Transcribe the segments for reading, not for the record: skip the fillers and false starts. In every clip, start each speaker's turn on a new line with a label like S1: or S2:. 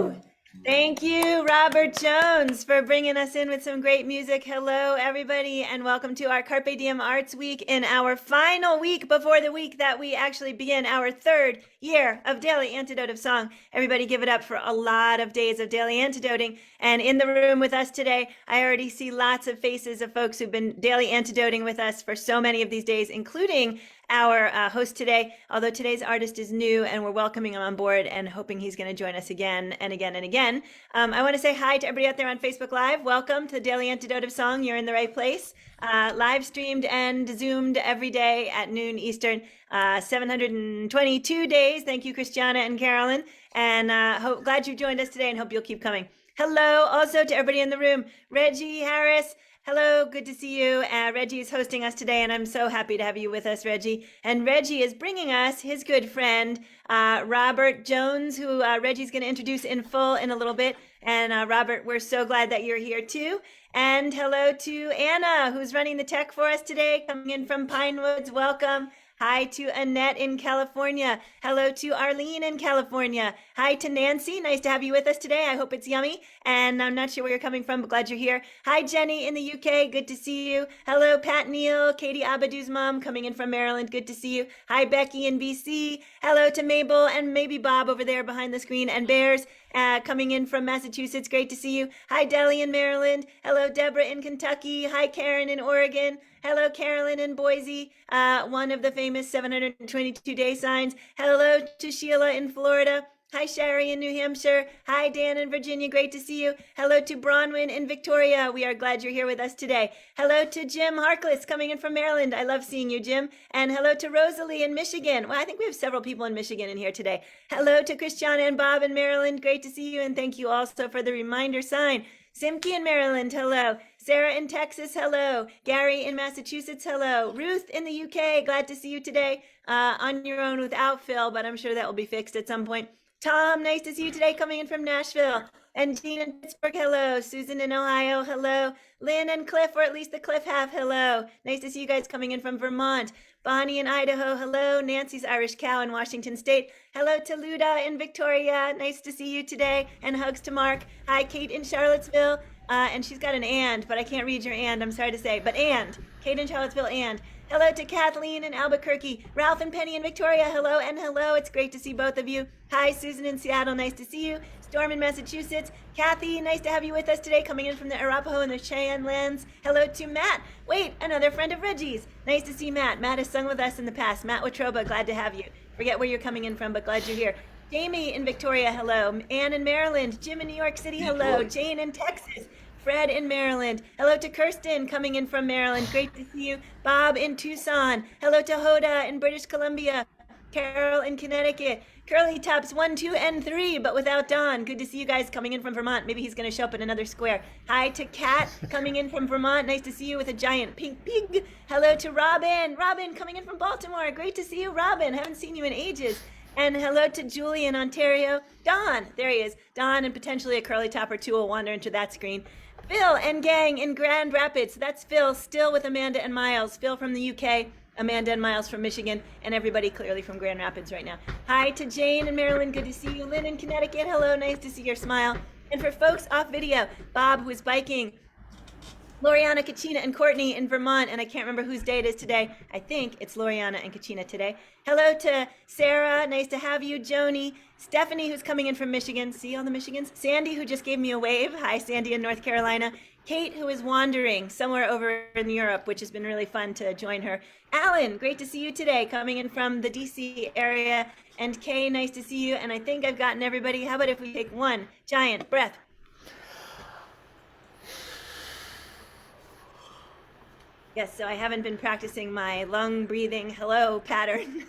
S1: Woo! Thank you, Robert Jones, for bringing us in with some great music. Hello, everybody, and welcome to our Carpe Diem Arts Week in our final week before the week that we actually begin our third year of Daily Antidote of Song. Everybody give it up for a lot of days of daily antidoting. And in the room with us today, I already see lots of faces of folks who've been daily antidoting with us for so many of these days, including our host today, although today's artist is new and we're welcoming him on board and hoping he's going to join us again and again and again. I want to say hi to everybody out there on Facebook Live. Welcome to the Daily Antidote of Song. You're in the right place. Live streamed and Zoomed every day at noon Eastern, 722 days. Thank you, Christiana and Carolyn. And glad you joined us today and hope you'll keep coming. Hello also to everybody in the room. Reggie Harris. Hello, good to see you. Reggie is hosting us today, and I'm so happy to have you with us, Reggie. And Reggie is bringing us his good friend, Robert Jones, who Reggie's going to introduce in full in a little bit. And Robert, we're so glad that you're here too. And hello to Anna, who's running the tech for us today, coming in from Pine Woods. Welcome. Hi to Annette in California. Hello to Arlene in California. Hi to Nancy. Nice to have you with us today. I hope it's yummy. And I'm not sure where you're coming from, but glad you're here. Hi, Jenny in the UK. Good to see you. Hello, Pat Neal, Katie Abadou's mom, coming in from Maryland. Good to see you. Hi, Becky in BC. Hello to Mabel and maybe Bob over there behind the screen. And Bears coming in from Massachusetts. Great to see you. Hi, Deli in Maryland. Hello, Deborah in Kentucky. Hi, Karen in Oregon. Hello, Carolyn in Boise, one of the famous 722-day signs. Hello to Sheila in Florida. Hi, Sherry in New Hampshire. Hi, Dan in Virginia. Great to see you. Hello to Bronwyn in Victoria. We are glad you're here with us today. Hello to Jim Harkless coming in from Maryland. I love seeing you, Jim. And hello to Rosalie in Michigan. Well, I think we have several people in Michigan in here today. Hello to Christiana and Bob in Maryland. Great to see you. And thank you also for the reminder sign. Simke in Maryland, hello. Sarah in Texas, hello. Gary in Massachusetts, hello. Ruth in the UK, glad to see you today. On your own without Phil, but I'm sure that will be fixed at some point. Tom, nice to see you today, coming in from Nashville. And Jean in Pittsburgh, hello. Susan in Ohio, hello. Lynn and Cliff, or at least the Cliff half, hello. Nice to see you guys coming in from Vermont. Bonnie in Idaho, hello. Nancy's Irish Cow in Washington State. Hello to Luda in Victoria. Nice to see you today. And hugs to Mark. Hi, Kate in Charlottesville. And she's got an and, but I can't read your and, I'm sorry to say. But and, Kate in Charlottesville, and. Hello to Kathleen in Albuquerque. Ralph and Penny in Victoria, hello and hello. It's great to see both of you. Hi, Susan in Seattle, nice to see you. Storm in Massachusetts. Kathy, nice to have you with us today, coming in from the Arapaho and the Cheyenne lands. Hello to Matt. Wait, another friend of Reggie's. Nice to see Matt. Matt has sung with us in the past. Matt Watroba, glad to have you. Forget where you're coming in from, but glad you're here. Jamie in Victoria, hello. Ann in Maryland. Jim in New York City, hello. Jane in Texas. Fred in Maryland. Hello to Kirsten coming in from Maryland. Great to see you. Bob in Tucson. Hello to Hoda in British Columbia. Carol in Connecticut. Curly Tops 1, 2, and 3, but without Don. Good to see you guys coming in from Vermont. Maybe he's going to show up in another square. Hi to Kat coming in from Vermont. Nice to see you with a giant pink pig. Hello to Robin. Robin coming in from Baltimore. Great to see you, Robin. Haven't seen you in ages. And hello to Julie in Ontario. Don, there he is. Don and potentially a curly top or two will wander into that screen. Phil and gang in Grand Rapids. That's Phil, still with Amanda and Miles. Phil from the UK, Amanda and Miles from Michigan, and everybody clearly from Grand Rapids right now. Hi to Jane in Maryland. Good to see you. Lynn in Connecticut. Hello. Nice to see your smile. And for folks off video, Bob, who is biking, Loriana, Kachina, and Courtney in Vermont, and I can't remember whose day it is today. I think it's Loriana and Kachina today. Hello to Sarah, nice to have you. Joni, Stephanie, who's coming in from Michigan. See all the Michigans? Sandy, who just gave me a wave. Hi, Sandy in North Carolina. Kate, who is wandering somewhere over in Europe, which has been really fun to join her. Alan, great to see you today, coming in from the DC area. And Kay, nice to see you. And I think I've gotten everybody. How about if we take one giant breath? Yes, so I haven't been practicing my lung breathing hello pattern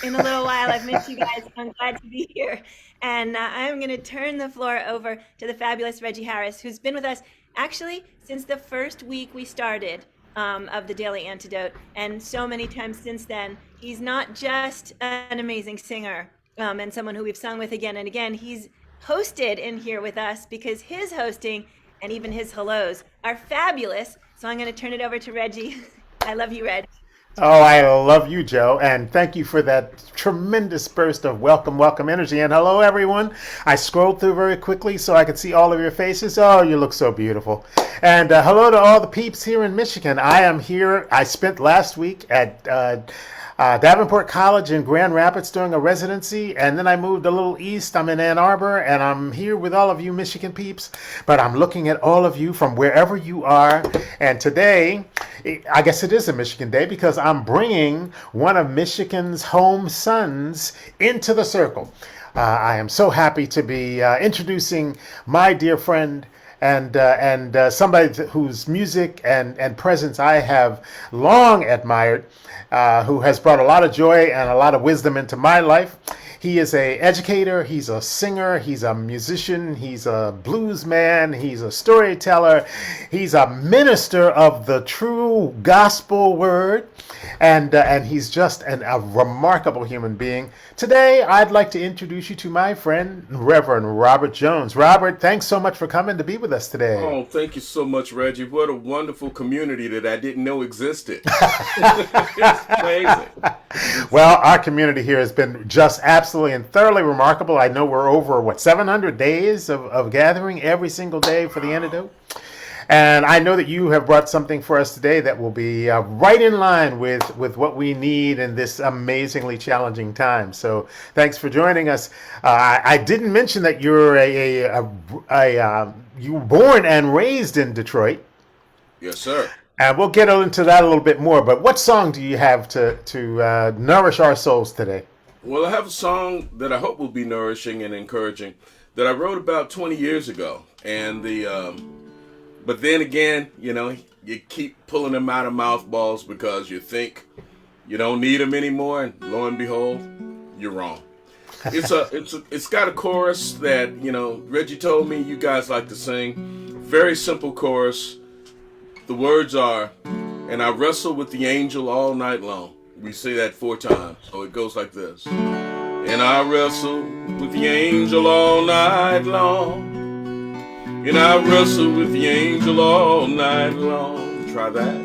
S1: in a little while. I've missed you guys. I'm glad to be here. And I'm going to turn the floor over to the fabulous Reggie Harris, who's been with us actually since the first week we started of the Daily Antidote. And so many times since then, he's not just an amazing singer and someone who we've sung with again and again. He's hosted in here with us because his hosting and even his hellos are fabulous. So I'm going to turn it over to Reggie. I love you, Reg.
S2: Oh, I love you, Joe, and thank you for that tremendous burst of welcome energy. And hello, everyone. I scrolled through very quickly so I could see all of your faces. Oh, you look so beautiful. And hello to all the peeps here in Michigan. I am here. I spent last week at Davenport College in Grand Rapids doing a residency, and then I moved a little east. I'm in Ann Arbor, and I'm here with all of you Michigan peeps, but I'm looking at all of you from wherever you are. And today, I guess it is a Michigan day because I'm bringing one of Michigan's home sons into the circle. I am so happy to be introducing my dear friend and somebody whose music and presence I have long admired, who has brought a lot of joy and a lot of wisdom into my life. He is an educator, he's a singer, he's a musician, he's a blues man, he's a storyteller, he's a minister of the true gospel word, and he's just a remarkable human being. Today, I'd like to introduce you to my friend, Reverend Robert Jones. Robert, thanks so much for coming to be with us today.
S3: Oh, thank you so much, Reggie. What a wonderful community that I didn't know existed. It's amazing.
S2: Well, our community here has been just absolutely and thoroughly remarkable. I know we're over, 700 days of gathering every single day for the Antidote. And I know that you have brought something for us today that will be right in line with what we need in this amazingly challenging time. So thanks for joining us. I didn't mention that you're you were born and raised in Detroit.
S3: Yes, sir.
S2: And we'll get into that a little bit more. But what song do you have to nourish our souls today?
S3: Well, I have a song that I hope will be nourishing and encouraging that I wrote about 20 years ago. And but then again, you keep pulling them out of mouthballs because you think you don't need them anymore, and lo and behold, you're wrong. It's got a chorus that Reggie told me you guys like to sing. Very simple chorus. The words are, "And I wrestle with the angel all night long." We say that 4 times, so it goes like this. And I wrestle with the angel all night long. And I wrestle with the angel all night long. Try that.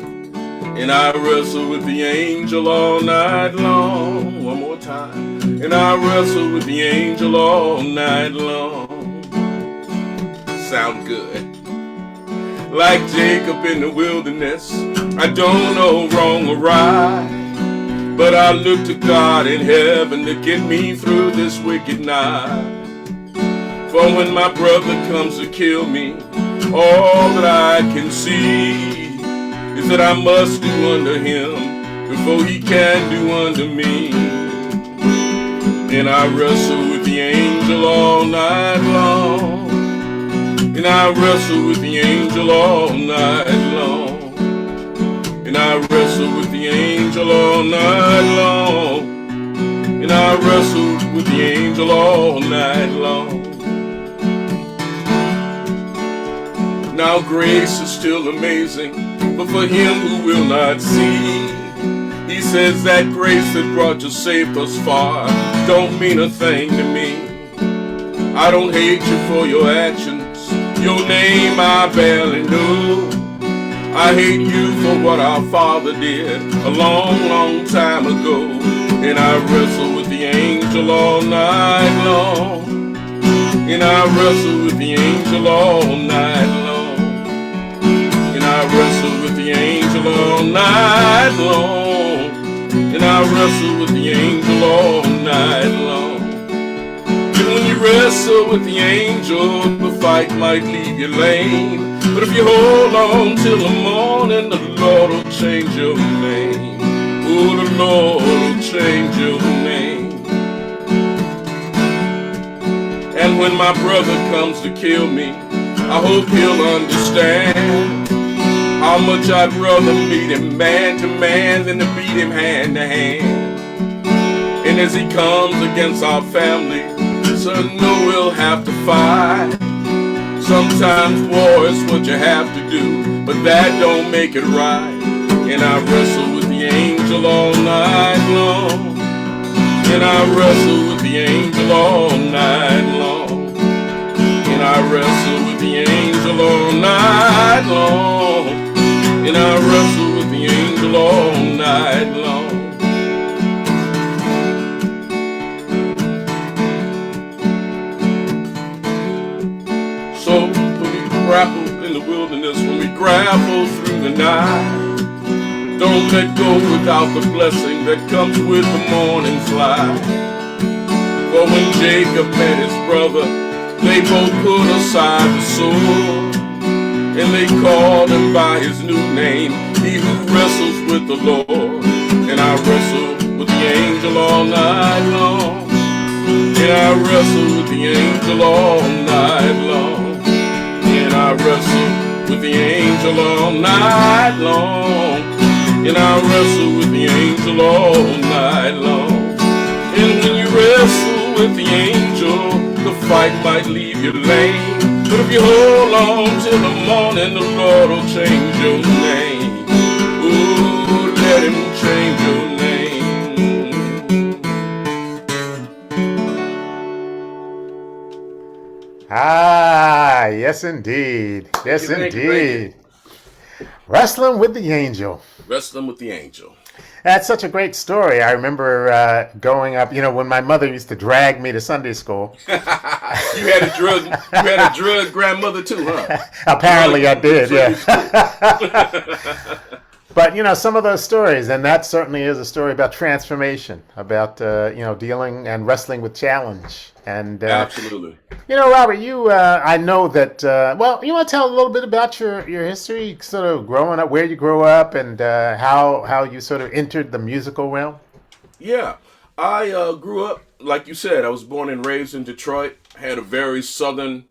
S3: And I wrestle with the angel all night long. One more time. And I wrestle with the angel all night long. Sound good. Like Jacob in the wilderness, I don't know wrong or right, but I look to God in heaven to get me through this wicked night. For when my brother comes to kill me, all that I can see is that I must do unto him before he can do unto me. And I wrestle with the angel all night long. And I wrestle with the angel all night long. And I wrestle with the angel all night long. And I wrestle with the angel all night long. Now grace is still amazing, but for him who will not see, he says that grace that brought you safe thus far don't mean a thing to me. I don't hate you for your actions. Your name I barely know. I hate you for what our father did a long, long time ago. And I wrestle with the angel all night long. And I wrestle with the angel all night long. And I wrestle with the angel all night long. And I wrestle with the angel all night long. When you wrestle with the angel, the fight might leave you lame. But if you hold on till the morning, the Lord will change your name. Oh, the Lord will change your name. And when my brother comes to kill me, I hope he'll understand how much I'd rather meet him man to man than to beat him hand to hand. And as he comes against our family, so no, we'll have to fight. Sometimes war is what you have to do, but that don't make it right. And I wrestle with the angel all night long. And I wrestle with the angel all night long. And I wrestle with the angel all night long. And I wrestle with the angel all night long. wilderness when we grapple through the night. Don't let go without the blessing that comes with the morning's light. For when Jacob met his brother, they both put aside the sword, and they called him by his new name, he who wrestles with the Lord. And I wrestle with the angel all night long. And I wrestle with the angel all night long. And I wrestle with the angel all night long. And I wrestle with the angel all night long. And when you wrestle with the angel, the fight might leave you lame. But if you hold on till the morning, the Lord will change your name. Ooh, let him change your name.
S2: Ah, yes, indeed. Yes,
S3: Thank you.
S2: indeed. Wrestling with the Angel.
S3: Wrestling with the angel.
S2: That's such a great story. I remember growing up, when my mother used to drag me to Sunday school.
S3: You had a drug grandmother too, huh?
S2: Apparently I did, yeah. But, some of those stories, and that certainly is a story about transformation, about, dealing and wrestling with challenge. And
S3: Absolutely.
S2: Robert, I know that, you want to tell a little bit about your history, sort of growing up, where you grew up, and how you sort of entered the musical realm?
S3: Yeah. I grew up, like you said, I was born and raised in Detroit, had a very southern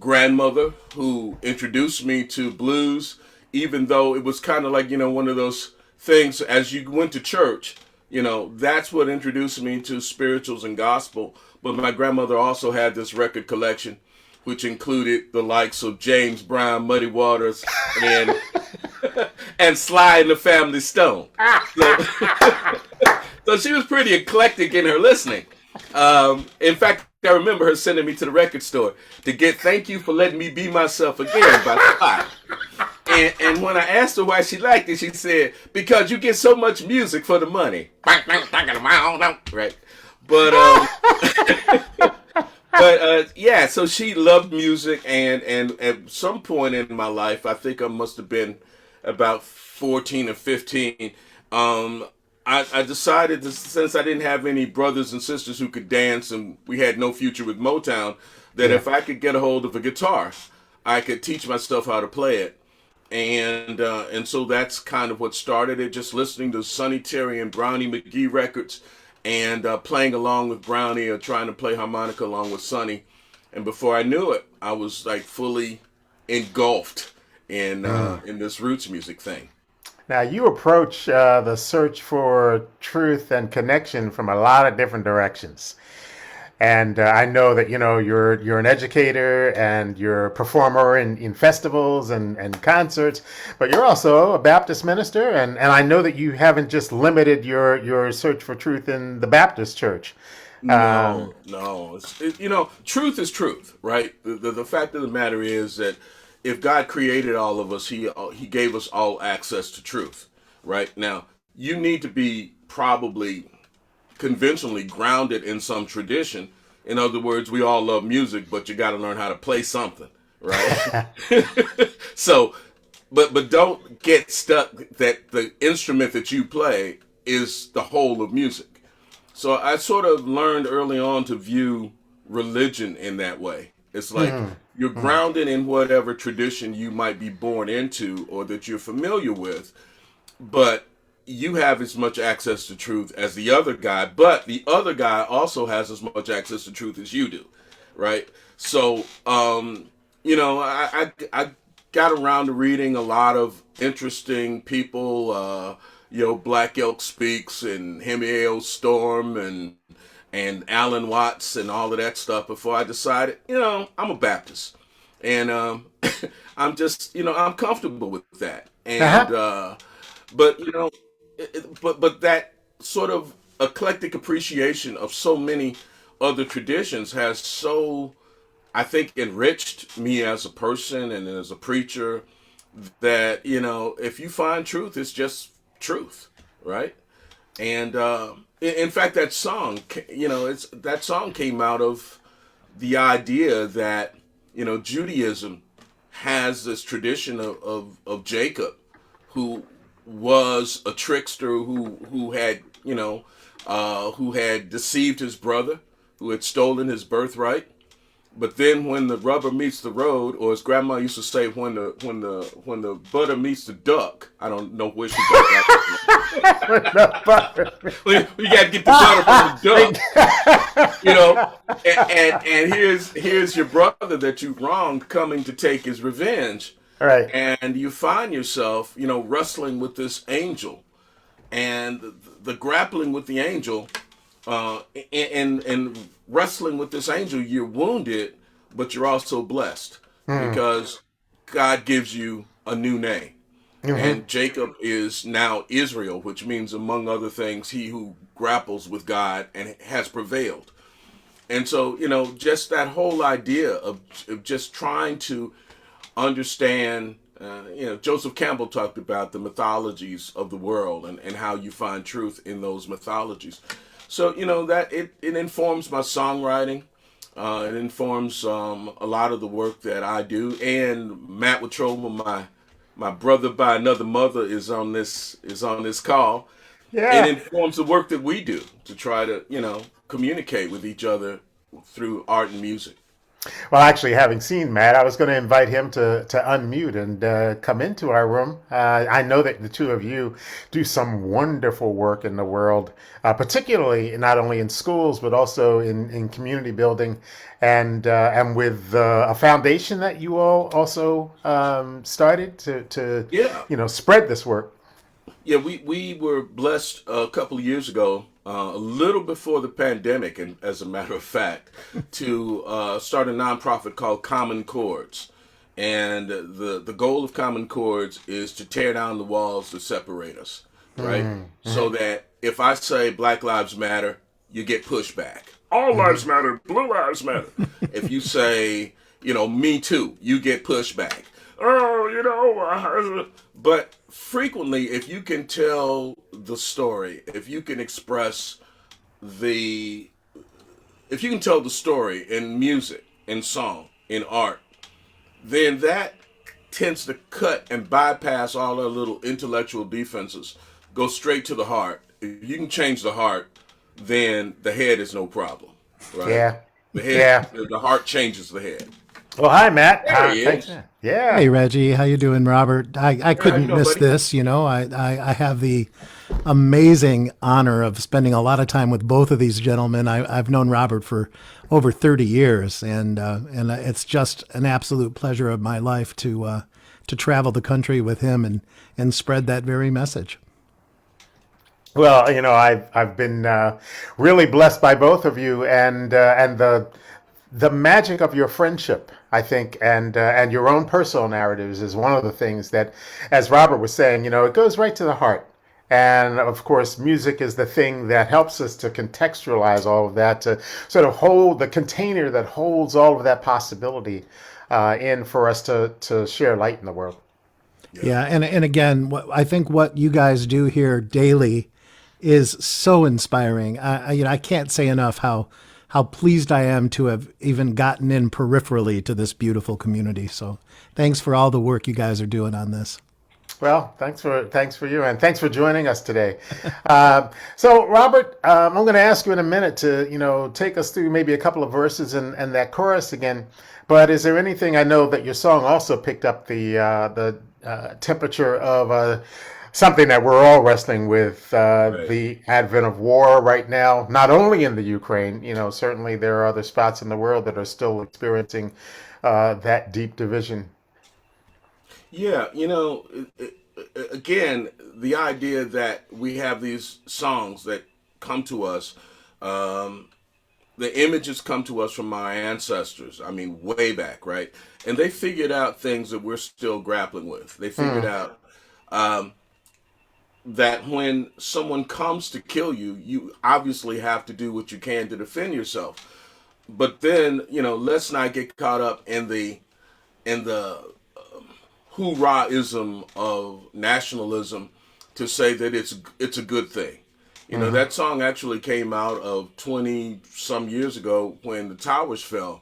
S3: grandmother who introduced me to blues, even though it was kind of like, one of those things as you went to church, that's what introduced me to spirituals and gospel. But my grandmother also had this record collection, which included the likes of James Brown, Muddy Waters, and and Sly and the Family Stone. So she was pretty eclectic in her listening. In fact, I remember her sending me to the record store to get "Thank You for Letting Me Be Myself Again" by Sly. And when I asked her why she liked it, she said, "Because you get so much music for the money." Right. But yeah, so she loved music, and at some point in my life, I think I must have been about 14 or 15. I decided that since I didn't have any brothers and sisters who could dance, and we had no future with Motown, that if I could get a hold of a guitar, I could teach myself how to play it. And so that's kind of what started it, just listening to Sonny Terry and Brownie McGee records, and playing along with Brownie or trying to play harmonica along with Sonny. And before I knew it, I was like fully engulfed in this roots music thing.
S2: Now, you approach the search for truth and connection from a lot of different directions. And I know that, you're an educator and you're a performer in festivals and concerts, but you're also a Baptist minister. And I know that you haven't just limited your search for truth in the Baptist church.
S3: No. Truth is truth, right? The fact of the matter is that if God created all of us, he gave us all access to truth, right? Now, you need to be probably conventionally grounded in some tradition. In other words, we all love music, but you got to learn how to play something, right? So, but don't get stuck that the instrument that you play is the whole of music. So I sort of learned early on to view religion in that way. It's like you're grounded in whatever tradition you might be born into or that you're familiar with, but you have as much access to truth as the other guy, but the other guy also has as much access to truth as you do, right? So, I got around to reading a lot of interesting people, Black Elk Speaks and Hemiel Storm and Alan Watts and all of that stuff before I decided, I'm a Baptist. And I'm just, I'm comfortable with that. And, but that sort of eclectic appreciation of so many other traditions has so, I think, enriched me as a person and as a preacher that, if you find truth, it's just truth, right? And in fact, that song, that song came out of the idea that, Judaism has this tradition of Jacob, who was a trickster, who had who had deceived his brother, who had stolen his birthright. But then when the rubber meets the road, or as grandma used to say, when the butter meets the duck, I don't know which she got that. You got to get the butter from the duck, And here's your brother that you wronged coming to take his revenge,
S2: Right.
S3: and you find yourself, wrestling with this angel, and the grappling with the angel. And wrestling with this angel, you're wounded, but you're also blessed because God gives you a new name. And Jacob is now Israel, which means, among other things, he who grapples with God and has prevailed. And so, just that whole idea of just trying to understand, Joseph Campbell talked about the mythologies of the world and how you find truth in those mythologies. So, that it informs my songwriting. It informs a lot of the work that I do. And Matt Watrova, my brother by another mother, is on this call.
S2: Yeah.
S3: It informs the work that we do to try to, communicate with each other through art and music.
S2: Well, actually, having seen Matt, I was going to invite him to unmute and come into our room. I know that the two of you do some wonderful work in the world, particularly not only in schools, but also in community building and with a foundation that you all also started to spread this work.
S3: Yeah, we were blessed a couple of years ago, a little before the pandemic, and as a matter of fact, to start a nonprofit called Common Chords. And the goal of Common Chords is to tear down the walls that separate us, right? Mm-hmm. So that if I say Black Lives Matter, you get pushback. All lives matter, blue lives matter. If you say, Me Too, you get pushback. But frequently, if you can tell the story, if you can tell the story in music, in song, in art, then that tends to cut and bypass all our little intellectual defenses, go straight to the heart. If you can change the heart, then the head is no problem, right?
S2: Yeah.
S3: The heart changes the head.
S2: Well, hi, Matt.
S3: There he is.
S2: Yeah.
S4: Hey, Reggie. How you doing, Robert? I couldn't miss
S3: buddy?
S4: this. I have the amazing honor of spending a lot of time with both of these gentlemen. I've known Robert for over 30 years, and it's just an absolute pleasure of my life to travel the country with him and spread that very message.
S2: Well, I've been really blessed by both of you, and the magic of your friendship, I think, and your own personal narratives is one of the things that, as Robert was saying, it goes right to the heart. And of course, music is the thing that helps us to contextualize all of that, to sort of hold the container that holds all of that possibility in for us to share light in the world.
S4: Yeah, and again, I think what you guys do here daily is so inspiring. I can't say enough how pleased I am to have even gotten in peripherally to this beautiful community. So thanks for all the work you guys are doing on this.
S2: Well, thanks for you, and thanks for joining us today. So, Robert, I'm going to ask you in a minute to take us through maybe a couple of verses and that chorus again. But is there anything? I know that your song also picked up the temperature of something that we're all wrestling with,
S3: Right.
S2: the advent of war right now, not only in the Ukraine. Certainly there are other spots in the world that are still experiencing that deep division.
S3: Yeah, again, the idea that we have these songs that come to us, the images come to us from our ancestors, I mean, way back, right? And they figured out things that we're still grappling with. They figured out that when someone comes to kill you, you obviously have to do what you can to defend yourself. But then, let's not get caught up in the hoorah-ism of nationalism to say that it's a good thing. That song actually came out of 20 some years ago when the towers fell,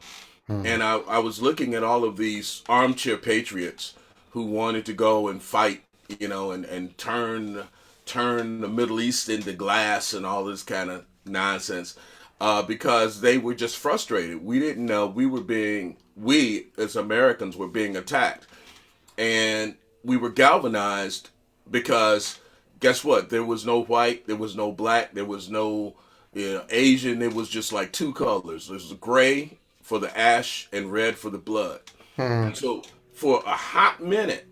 S3: And I was looking at all of these armchair patriots who wanted to go and fight, and turn the Middle East into glass and all this kind of nonsense, because they were just frustrated. We didn't know we as Americans were being attacked, and we were galvanized because guess what? There was no white, there was no black, there was no Asian. It was just like two colors. There's gray for the ash and red for the blood. And so for a hot minute,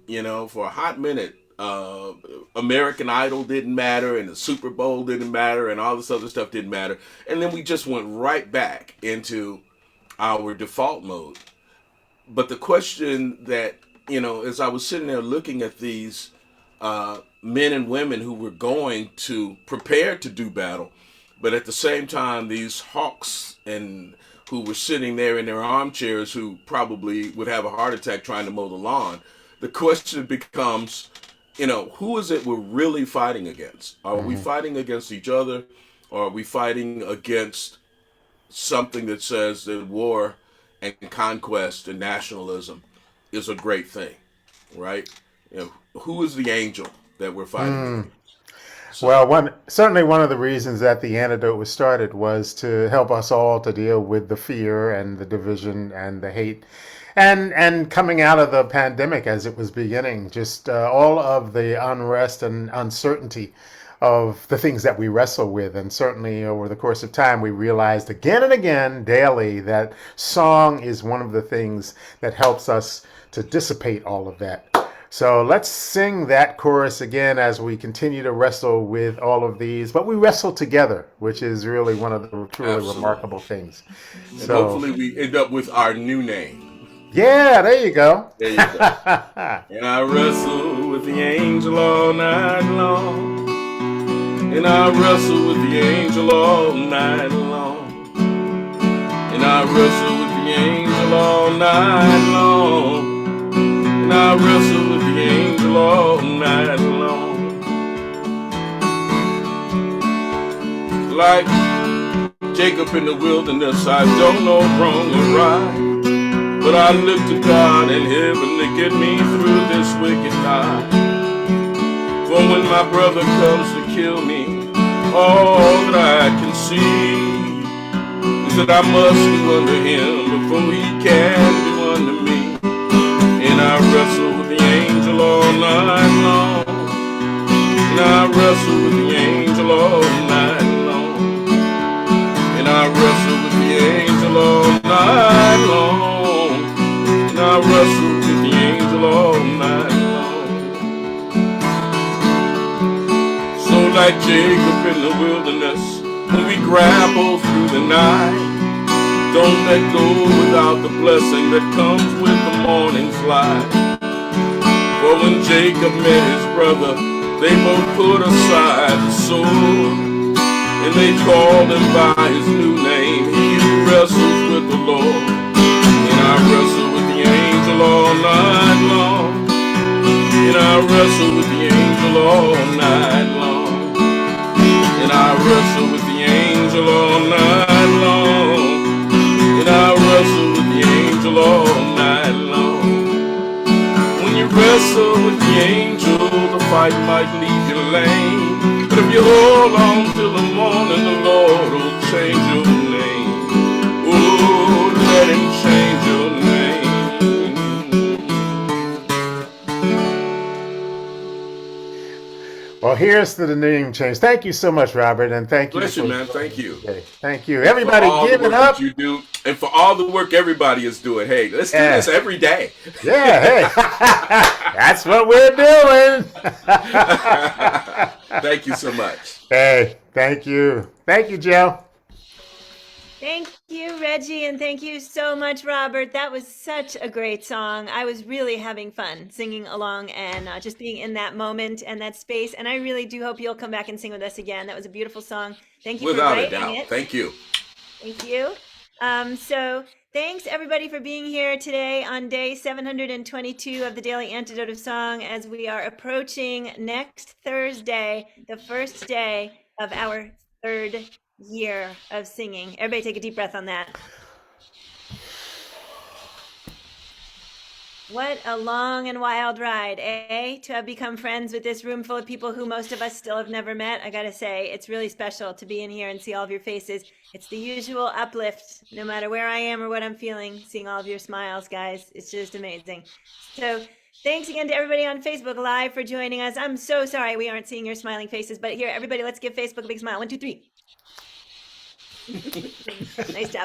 S3: American Idol didn't matter, and the Super Bowl didn't matter, and all this other stuff didn't matter. And then we just went right back into our default mode. But the question that, as I was sitting there looking at these men and women who were going to prepare to do battle, but at the same time, these hawks and who were sitting there in their armchairs who probably would have a heart attack trying to mow the lawn, the question becomes, who is it we're really fighting against? Are we fighting against each other, or are we fighting against something that says that war and conquest and nationalism is a great thing, right? Who is the angel that we're fighting against? So,
S2: Well, certainly one of the reasons that the antidote was started was to help us all to deal with the fear and the division and the hate, and coming out of the pandemic as it was beginning, just all of the unrest and uncertainty of the things that we wrestle with. And certainly over the course of time, we realized again and again daily that song is one of the things that helps us to dissipate all of that. So let's sing that chorus again as we continue to wrestle with all of these. But we wrestle together, which is really one of the truly
S3: absolutely.
S2: remarkable things.
S3: And
S2: So,
S3: hopefully we end up with our new name.
S2: yeah, there you go.
S3: There you go. And I wrestle with the angel all night long. And I wrestle with the angel all night long. And I wrestle with the angel all night long. And I wrestle with the angel all night long. Like Jacob in the wilderness, I don't know wrong or right, but I look to God in heaven to get me through this wicked night. For when my brother comes to kill me, all that I can see is that I must do unto him before he can do unto me. And I wrestle with the angel all night long. And I wrestle with the angel all night long. And I wrestle with the angel all night long. And I wrestle with the angel all night long. So like Jacob in the wilderness, when we grapple through the night, don't let go without the blessing that comes with the morning's light. For when Jacob met his brother, they both put aside the sword, and they called him by his new name, he who wrestles with the Lord. And I wrestle with the angel all night long. And I wrestle with the angel all night long. And I wrestle with the angel all night long. And I wrestle with the angel all night long. When you wrestle with the angel, the fight might leave you lame. But if you hold on till the morning, the Lord will change your name. Oh, let him change your name.
S2: Well, here's to the name change. Thank you so much, Robert, and thank you.
S3: Bless you, man. Thank you.
S2: Thank you. Everybody, give it up.
S3: You do, and for all the work everybody is doing. Hey, let's do this every day.
S2: Yeah, hey, that's what we're doing.
S3: Thank you so much.
S2: Hey, thank you. Thank you, Joe.
S1: Thank you, Reggie, and thank you so much, Robert. That was such a great song. I was really having fun singing along and just being in that moment and that space. And I really do hope you'll come back and sing with us again. That was a beautiful song. Thank you
S3: Without
S1: for
S3: a
S1: writing
S3: doubt.
S1: it.
S3: Thank you.
S1: Thank you. So thanks everybody for being here today on day 722 of the Daily Antidote of Song as we are approaching next Thursday, the first day of our third year of singing. Everybody take a deep breath on that. What a long and wild ride, eh? To have become friends with this room full of people who most of us still have never met. I gotta say, it's really special to be in here and see all of your faces. It's the usual uplift, no matter where I am or what I'm feeling, seeing all of your smiles, guys. It's just amazing. So thanks again to everybody on Facebook Live for joining us. I'm so sorry we aren't seeing your smiling faces, but here, everybody, let's give Facebook a big smile. 1, 2, 3. Nice job.